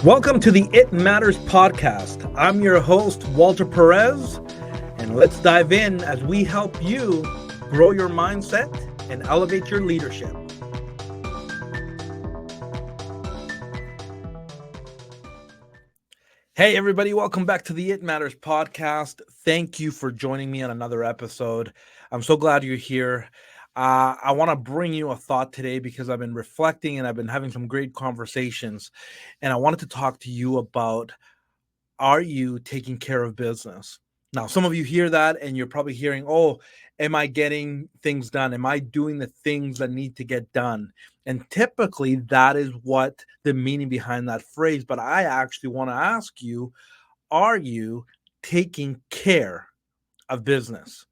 Welcome to the It Matters podcast. I'm your host, Walter Perez, and let's dive in as we help you grow your mindset and elevate your leadership. Hey, everybody, welcome back to the It Matters podcast. Thank you for joining me on another episode. I'm so glad you're here. I want to bring you a thought today because I've been reflecting and I've been having some great conversations. And I wanted to talk to you about, are you taking care of business? Now, some of you hear that and you're probably hearing, oh, am I getting things done? Am I doing the things that need to get done? And typically that is what the meaning behind that phrase. But I actually want to ask you, are you taking care of business?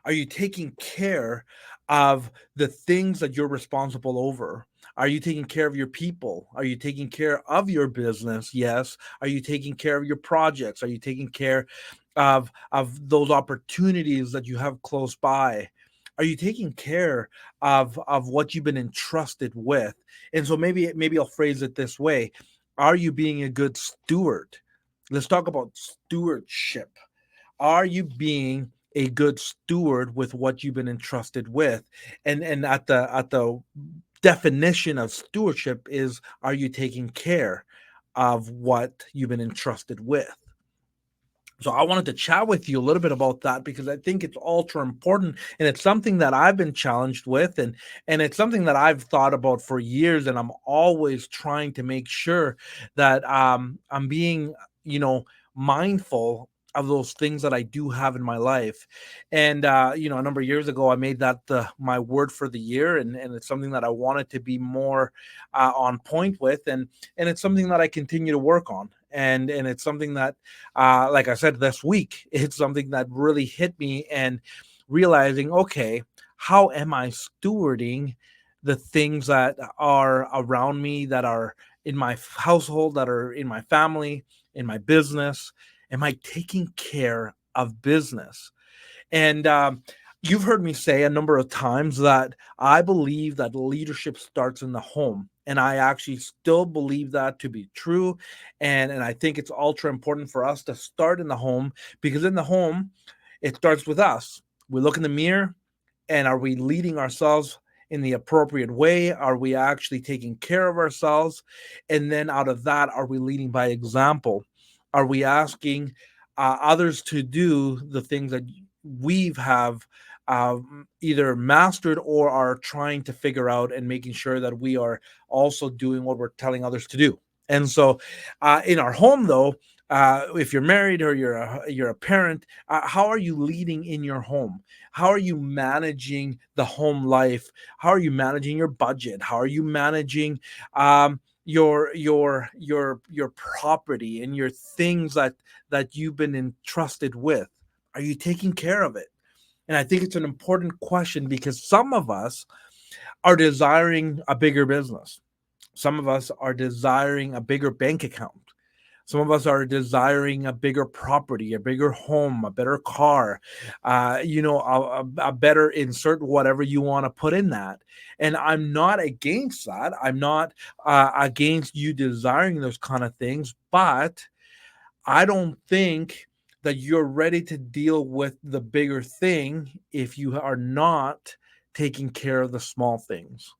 Are you taking care of the things that you're responsible over? Are you taking care of your people? Are you taking care of your business? Yes. Are you taking care of your projects? Are you taking care of those opportunities that you have close by? Are you taking care of what you've been entrusted with? And so maybe I'll phrase it this way. Are you being a good steward? Let's talk about stewardship. Are you being a good steward with what you've been entrusted with? And at the definition of stewardship is, are you taking care of what you've been entrusted with? So I wanted to chat with you a little bit about that because I think it's ultra important, and it's something that I've been challenged with, and it's something that I've thought about for years, and I'm always trying to make sure that I'm being, mindful of those things that I do have in my life. And a number of years ago, I made that my word for the year, and it's something that I wanted to be more on point with, and it's something that I continue to work on. And it's something that, like I said, this week, it's something that really hit me, and realizing, okay, how am I stewarding the things that are around me, that are in my household, that are in my family, in my business? Am I taking care of business? And you've heard me say a number of times that I believe that leadership starts in the home. And I actually still believe that to be true. And I think it's ultra important for us to start in the home, because in the home, it starts with us. We look in the mirror, and are we leading ourselves in the appropriate way? Are we actually taking care of ourselves? And then out of that, are we leading by example? Are we asking others to do the things that we have either mastered or are trying to figure out, and making sure that we are also doing what we're telling others to do? And so in our home, though, if you're married or you're a parent, how are you leading in your home? How are you managing the home life? How are you managing your budget? How are you managing your property and your things that you've been entrusted with? Are you taking care of it? And I think it's an important question, because some of us are desiring a bigger business. Some of us are desiring a bigger bank account. Some of us are desiring a bigger property, a bigger home, a better car, a better insert, whatever you want to put in that. And I'm not against that. I'm not against you desiring those kind of things, but I don't think that you're ready to deal with the bigger thing if you are not taking care of the small things.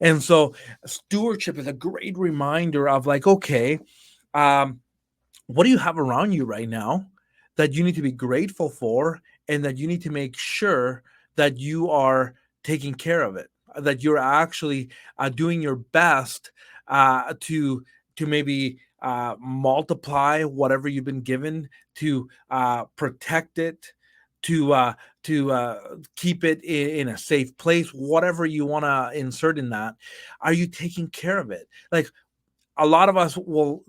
And so stewardship is a great reminder of, like, okay, what do you have around you right now that you need to be grateful for, and that you need to make sure that you are taking care of it, that you're actually doing your best to maybe multiply whatever you've been given, to protect it, to keep it in a safe place, whatever you want to insert in that. Are you taking care of it? Like, a lot of us will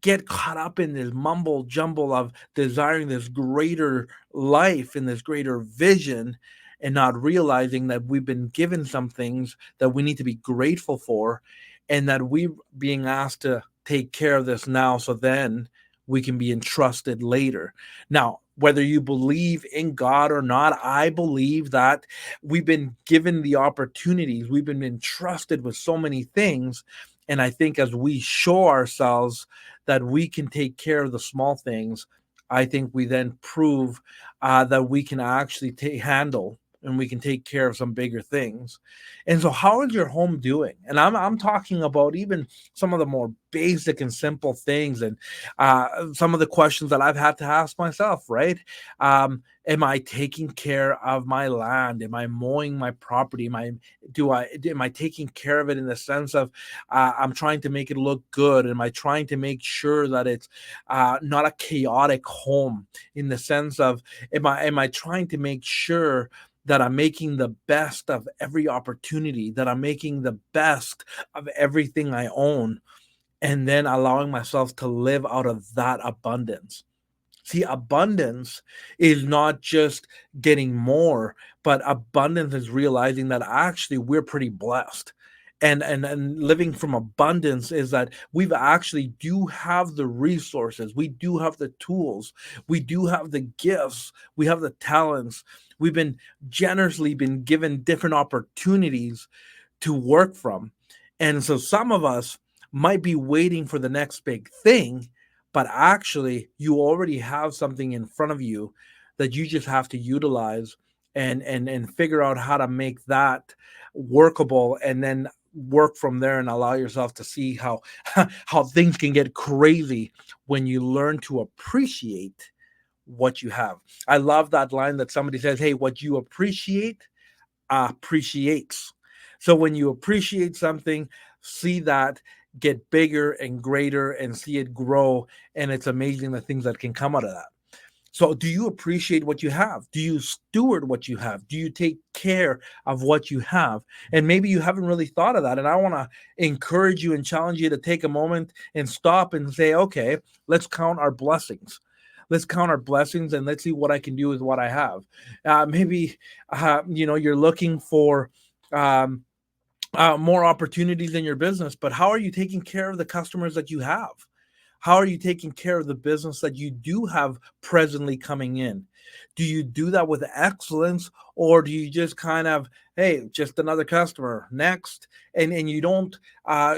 get caught up in this mumble jumble of desiring this greater life and this greater vision, and not realizing that we've been given some things that we need to be grateful for, and that we're being asked to take care of this now, so then we can be entrusted later. Now, whether you believe in God or not, I believe that we've been given the opportunities. We've been entrusted with so many things, And I think as we show ourselves that we can take care of the small things, I think we then prove that we can actually handle and we can take care of some bigger things. And so, how is your home doing? And I'm talking about even some of the more basic and simple things, and some of the questions that I've had to ask myself. Right? Am I taking care of my land? Am I mowing my property? Am I taking care of it in the sense of I'm trying to make it look good? Am I trying to make sure that it's not a chaotic home in the sense of am I trying to make sure that I'm making the best of every opportunity, that I'm making the best of everything I own, and then allowing myself to live out of that abundance. See, abundance is not just getting more, but abundance is realizing that actually we're pretty blessed. And living from abundance is that we've actually do have the resources, we do have the tools, we do have the gifts, we have the talents. We've been generously been given different opportunities to work from. And so some of us might be waiting for the next big thing, but actually you already have something in front of you that you just have to utilize and figure out how to make that workable, and then work from there and allow yourself to see how how things can get crazy when you learn to appreciate what you have. I love that line that somebody says, hey, what you appreciate appreciates. So when you appreciate something, see that get bigger and greater and see it grow. And it's amazing the things that can come out of that. So, do you appreciate what you have? Do you steward what you have? Do you take care of what you have? And maybe you haven't really thought of that. And I want to encourage you and challenge you to take a moment and stop and say, okay, let's count our blessings. Let's count our blessings and let's see what I can do with what I have. Maybe, you're looking for um, more opportunities in your business, but how are you taking care of the customers that you have? How are you taking care of the business that you do have presently coming in? Do you do that with excellence, or do you just kind of, hey, just another customer next, and you don't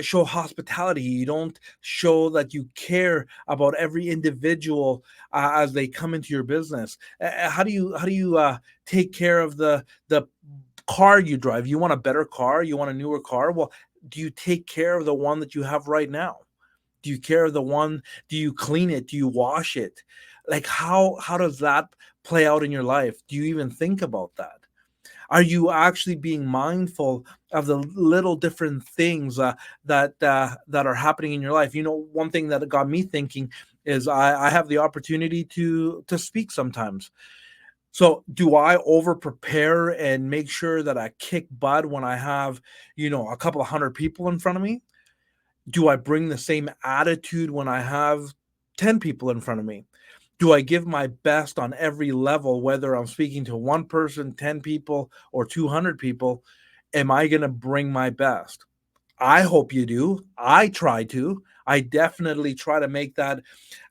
show hospitality, you don't show that you care about every individual as they come into your business? How do you take care of the car you drive? You want a better car, you want a newer car. Well, do you take care of the one that you have right now? Do you care of the one? Do you clean it? Do you wash it? Like how does that play out in your life? Do you even think about that? Are you actually being mindful of the little different things that are happening in your life? One thing that got me thinking is I have the opportunity to speak sometimes. So do I over prepare and make sure that I kick butt when I have, a couple of hundred people in front of me? Do I bring the same attitude when I have 10 people in front of me? Do I give my best on every level, whether I'm speaking to one person, 10 people, or 200 people? Am I going to bring my best? I hope you do. I try to. I definitely try to make that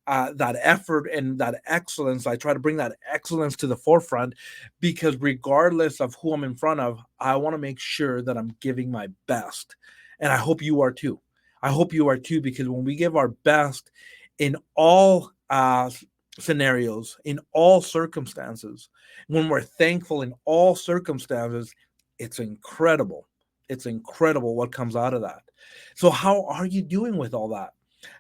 effort and that excellence. I try to bring that excellence to the forefront because regardless of who I'm in front of, I want to make sure that I'm giving my best. And I hope you are too. I hope you are too, because when we give our best in all scenarios, in all circumstances, when we're thankful in all circumstances, it's incredible. It's incredible what comes out of that. So, how are you doing with all that?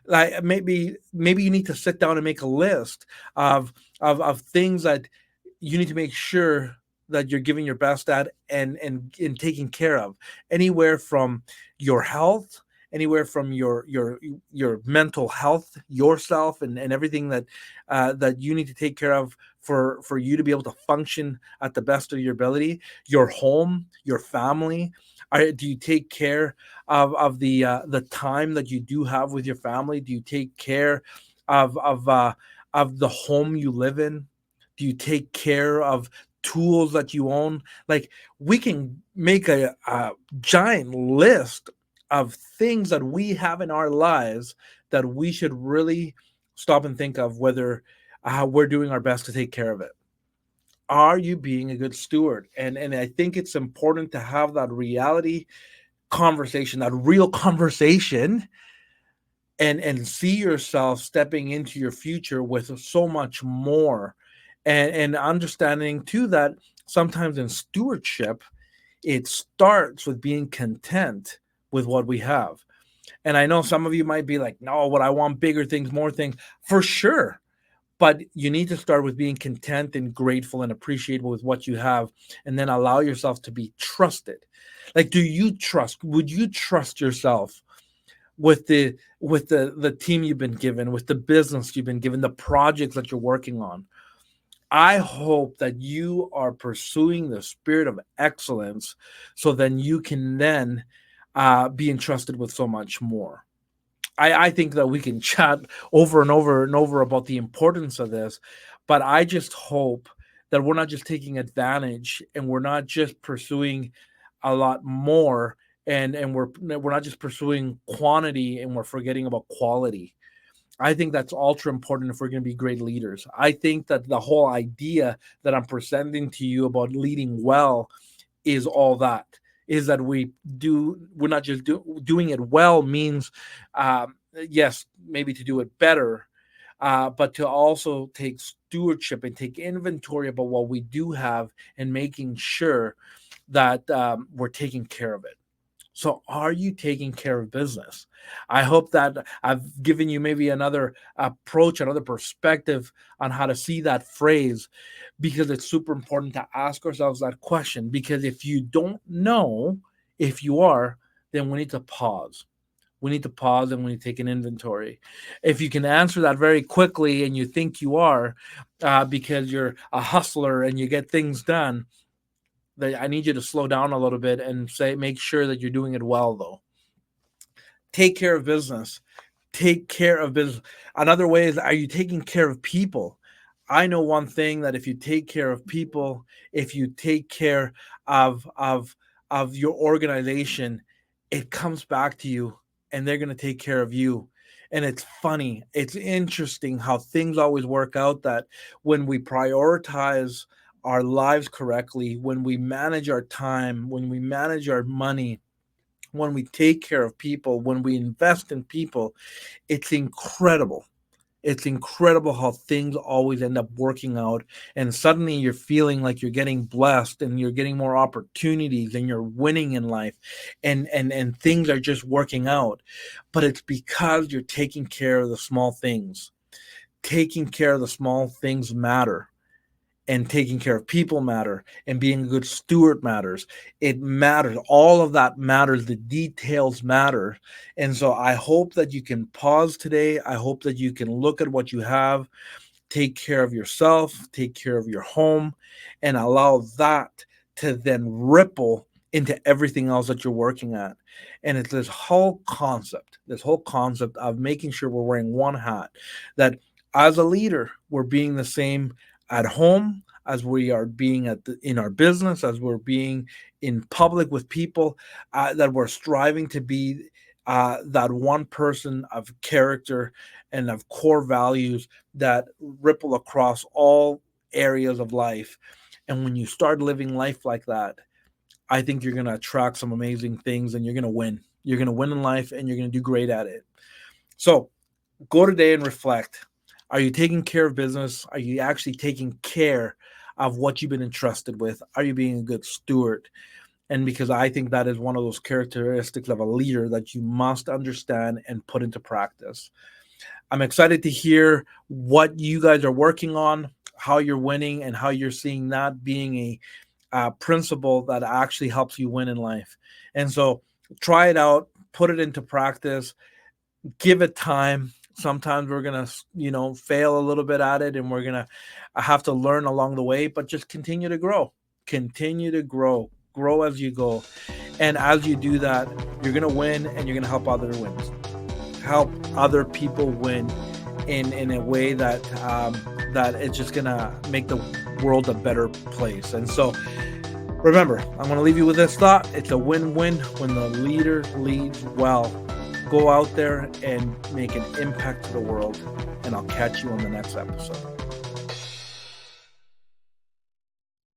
Like maybe you need to sit down and make a list of things that you need to make sure that you're giving your best at and taking care of, anywhere from your health, anywhere from your mental health, yourself, and everything that you need to take care of for you to be able to function at the best of your ability. Your home, your family. Do you take care of the time that you do have with your family? Do you take care of the home you live in? Do you take care of tools that you own? Like, we can make a giant list of things that we have in our lives that we should really stop and think of whether we're doing our best to take care of it. Are you being a good steward? And I think it's important to have that reality conversation, that real conversation, and see yourself stepping into your future with so much more, and understanding too that sometimes in stewardship it starts with being content with what we have. And I know some of you might be like, no, what I want bigger things, more things, for sure. But you need to start with being content and grateful and appreciative with what you have, and then allow yourself to be trusted. Like, would you trust yourself with the team you've been given, with the business you've been given, the projects that you're working on? I hope that you are pursuing the spirit of excellence, so then you can then be entrusted with so much more. I think that we can chat over and over and over about the importance of this, but I just hope that we're not just taking advantage, and we're not just pursuing a lot more, and we're not just pursuing quantity and we're forgetting about quality. I think that's ultra important if we're going to be great leaders. I think that the whole idea that I'm presenting to you about leading well is all that. Is that we're not just doing it well means, yes, maybe to do it better, but to also take stewardship and take inventory about what we do have, and making sure that we're taking care of it. So are you taking care of business? I hope that I've given you maybe another approach, another perspective on how to see that phrase, because it's super important to ask ourselves that question. Because if you don't know if you are, then we need to pause. We need to pause, and we need to take an inventory. If you can answer that very quickly and you think you are, because you're a hustler and you get things done, I need you to slow down a little bit and make sure that you're doing it well, though. Take care of business. Take care of business. Another way is, are you taking care of people? I know one thing, that if you take care of people, if you take care of your organization, it comes back to you, and they're going to take care of you. And it's funny, it's interesting how things always work out, that when we prioritize our lives correctly, when we manage our time, when we manage our money, when we take care of people, when we invest in people, it's incredible. It's incredible how things always end up working out, and suddenly you're feeling like you're getting blessed, and you're getting more opportunities, and you're winning in life, and things are just working out. But it's because you're taking care of the small things. Taking care of the small things matter. And taking care of people matter, and being a good steward matters. It matters. All of that matters. The details matter. And so I hope that you can pause today. I hope that you can look at what you have, take care of yourself, take care of your home, and allow that to then ripple into everything else that you're working at. And it's this whole concept of making sure we're wearing one hat, that as a leader, we're being the same at home as we are being in our business, as we're being in public with people, that we're striving to be that one person of character and of core values that ripple across all areas of life. And when you start living life like that, I think you're going to attract some amazing things, and you're going to win. You're going to win in life, and you're going to do great at it. So go today and reflect. Are you taking care of business? Are you actually taking care of what you've been entrusted with? Are you being a good steward? And because I think that is one of those characteristics of a leader that you must understand and put into practice. I'm excited to hear what you guys are working on, how you're winning, and how you're seeing that being a principle that actually helps you win in life. And so try it out, put it into practice, give it time. Sometimes we're going to, fail a little bit at it, and we're going to have to learn along the way, but just continue to grow as you go. And as you do that, you're going to win, and you're going to help other people win in a way that it's just going to make the world a better place. And so remember, I'm going to leave you with this thought. It's a win-win when the leader leads well. Go out there and make an impact to the world, and I'll catch you on the next episode.